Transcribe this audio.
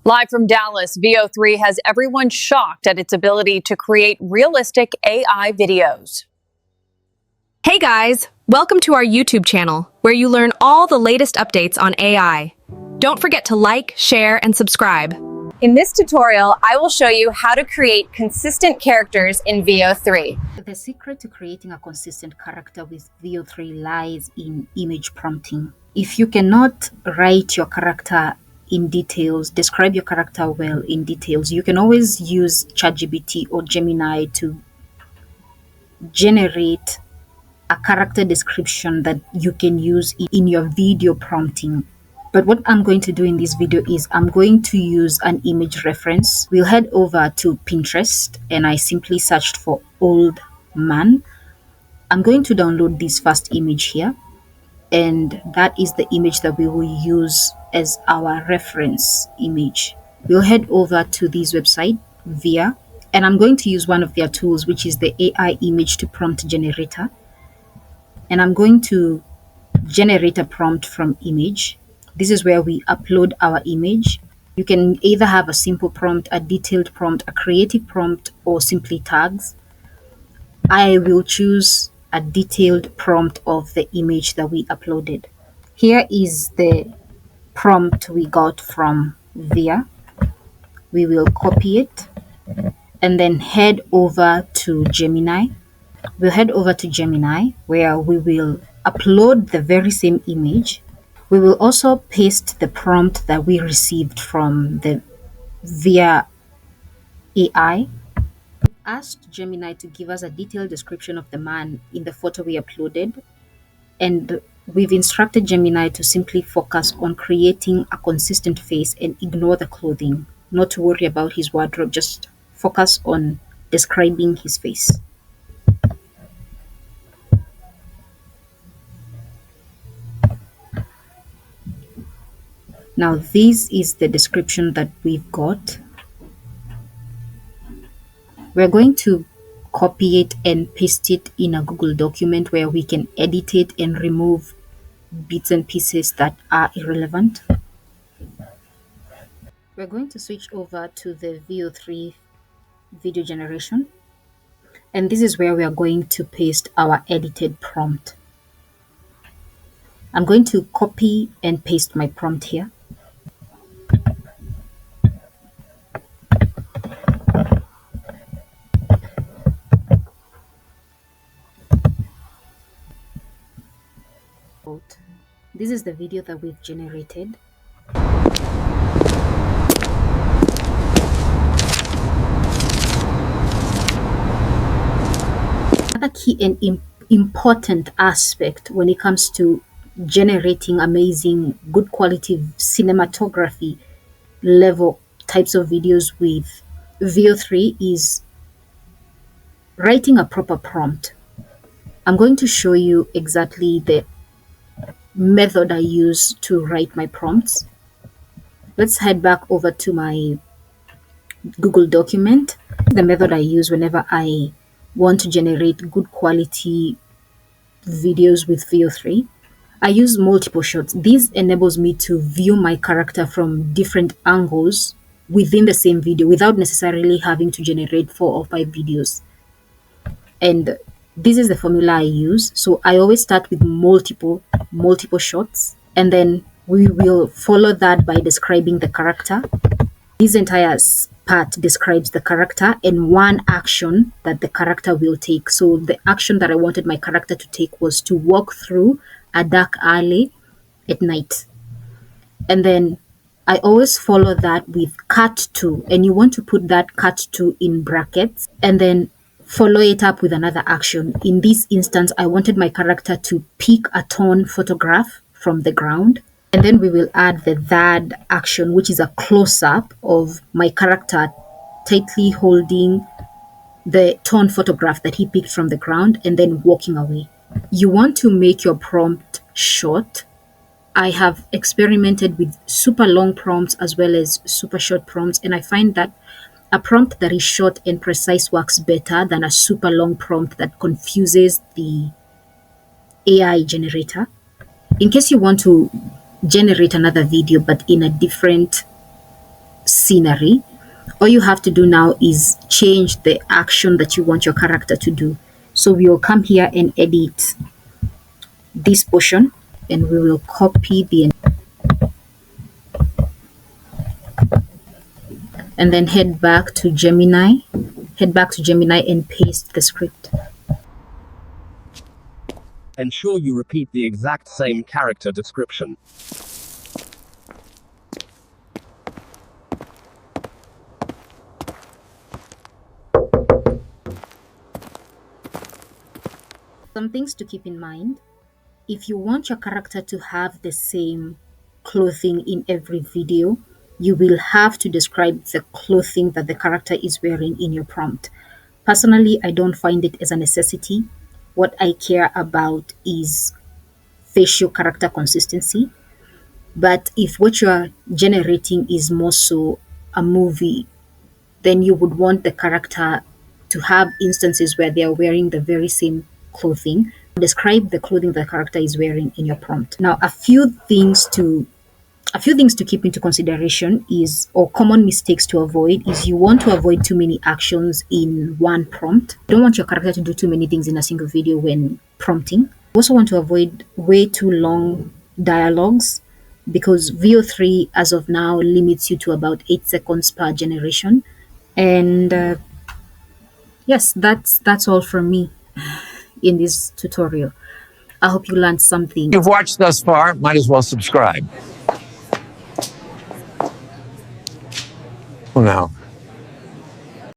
Live from Dallas, Veo3 has everyone shocked at its ability to create realistic AI videos. Hey guys, welcome to our YouTube channel, where you learn all the latest updates on AI. Don't forget to like, share, and subscribe. In this tutorial, I will show you how to create consistent characters in Veo3. The secret to creating a consistent character with Veo3 lies in image prompting. If you cannot write your character in details, describe your character well in details, you can always use ChatGPT or Gemini to generate a character description that you can use in your video prompting. But what I'm going to do in this video is I'm going to use an image reference. We'll head over to Pinterest and I simply searched for old man. I'm going to download this first image here, and that is the image that we will use as our reference image. We'll head over to this website, Veo, and I'm going to use one of their tools, which is the AI image to prompt generator. And I'm going to generate a prompt from image. This is where we upload our image. You can either have a simple prompt, a detailed prompt, a creative prompt, or simply tags. I will choose a detailed prompt of the image that we uploaded. Here is the prompt we got from Veo. We will copy it and then head over to Gemini. We'll head over to Gemini, where we will upload the very same image. We will also paste the prompt that we received from the Veo AI. Asked Gemini to give us a detailed description of the man in the photo we uploaded, and we've instructed Gemini to simply focus on creating a consistent face and ignore the clothing, not to worry about his wardrobe, just focus on describing his face. Now this is the description that we've got. We're going to copy it and paste it in a Google document where we can edit it and remove bits and pieces that are irrelevant. We're going to switch over to the Veo3 video generation, and this is where we are going to paste our edited prompt. I'm going to copy and paste my prompt here. This is the video that we've generated. Another key and important aspect when it comes to generating amazing, good quality cinematography level types of videos with Veo3 is writing a proper prompt. I'm going to show you exactly the method I use to write my prompts. Let's head back over to my Google document. The method I use whenever I want to generate good quality videos with Veo3. I use multiple shots. This enables me to view my character from different angles within the same video without necessarily having to generate 4 or 5 videos. And this is the formula I use. So I always start with multiple shots, and then we will follow that by describing the character. This entire part describes the character and one action that the character will take. So the action that I wanted my character to take was to walk through a dark alley at night. And then I always follow that with cut to, and you want to put that cut to in brackets, and then follow it up with another action. In this instance, I wanted my character to pick a torn photograph from the ground. And then we will add the third action, which is a close-up of my character tightly holding the torn photograph that he picked from the ground and then walking away. You want to make your prompt short. I have experimented with super long prompts as well as super short prompts, and I find that a prompt that is short and precise works better than a super long prompt that confuses the AI generator. In case you want to generate another video but in a different scenery. All you have to do now is change the action that you want your character to do. So we will come here and edit this portion, and we will copy and then head back to Gemini and paste the script. Ensure you repeat the exact same character description. Some things to keep in mind: if you want your character to have the same clothing in every video, you will have to describe the clothing that the character is wearing in your prompt. Personally, I don't find it as a necessity. What I care about is facial character consistency. But if what you are generating is more so a movie, then you would want the character to have instances where they are wearing the very same clothing. Describe the clothing the character is wearing in your prompt. Now, a few things to keep into consideration is, or common mistakes to avoid, is you want to avoid too many actions in one prompt. You don't want your character to do too many things in a single video when prompting. You also want to avoid way too long dialogues, because Veo3 as of now limits you to about 8 seconds per generation. And yes, that's all from me in this tutorial. I hope you learned something. You've watched thus far, might as well subscribe. Well, now,